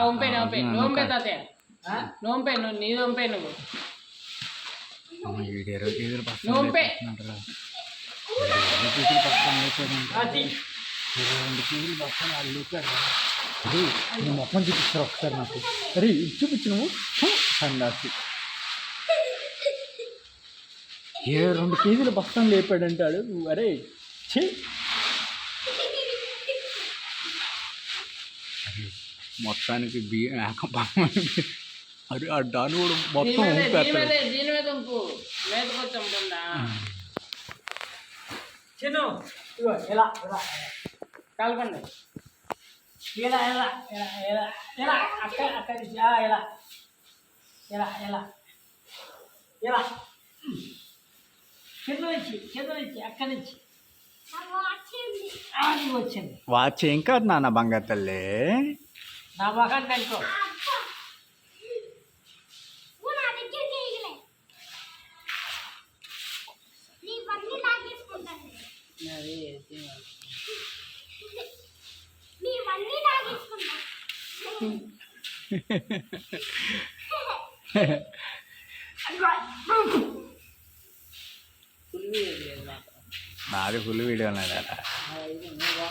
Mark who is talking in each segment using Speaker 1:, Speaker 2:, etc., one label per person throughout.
Speaker 1: వంపే నోంపే తాతయ్య నోంపే నీ నోంపే నువ్వు నోంపే
Speaker 2: 2 కేజీలు బస్తాను వాళ్ళు లేపారు. అరే నేను మొత్తం చూపిస్తారు ఒకసారి నాకు. అరే ఇది చూపించు నువ్వు సందాసి. 2 కేజీల బస్తాను లేపాడంటాడు. అరే ఛీ మొత్తానికి అరే ఆ దాని కూడా మొత్తం
Speaker 1: కలపండి అక్కడి నుంచి వచ్చింది.
Speaker 2: వాచ్ ఏం కాదు నాన్న బంగారు తల్లి.
Speaker 1: నా మొఖం కనుకో
Speaker 2: నాది ఫుల్ వీడియో ఉన్నాడు.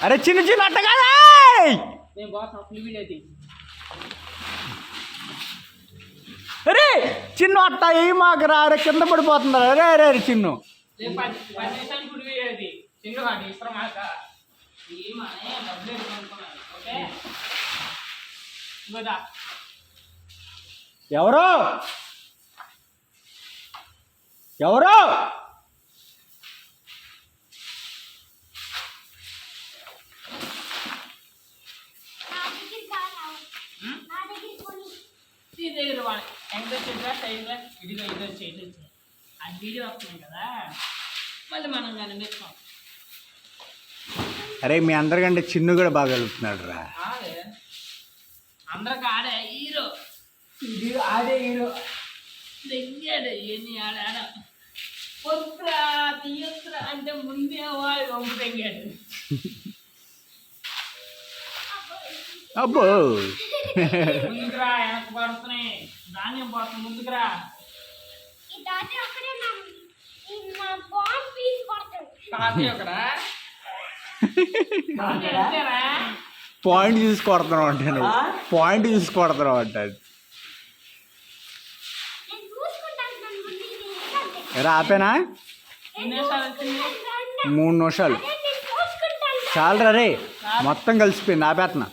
Speaker 2: అరే చిన్న చిన్న అట్ట కదా అరే చిన్న అట్ట ఏ మాకు రా. అరే కింద పడిపోతుంది. అరే అరే అరే చిన్ను ఎవరో ఎవరో
Speaker 1: ఇదిగో చేయడం అది వీడియో వస్తున్నాయి కదా మళ్ళీ మనం కానీ నేర్చుకోం.
Speaker 2: అరే మీ అందరికంటే చిన్ను కూడా బాగా కలుపుతున్నాడు రా.
Speaker 1: అందరికి ఆడే హీరో ఆడే హీరో దగ్గాడు ఎన్ని ఆడాడ పొద్దురా తీయొద్దురా అంటే ముందే వాడు వంపు తెంగాడు.
Speaker 2: అబ్బో
Speaker 1: ముందుకురా వెనక్కి పడుతున్నాయి ధాన్యం పోతుంది ముందుకురా.
Speaker 2: పాయింట్ చూసి కొడుతున్నావు అంటే నువ్వు పాయింట్ చూసి కొడుతున్నావు అంటే ఎరా ఆపేనా 3 నిమిషాలు చాలరా రే మొత్తం కలిసిపోయింది ఆపేస్తున్నా.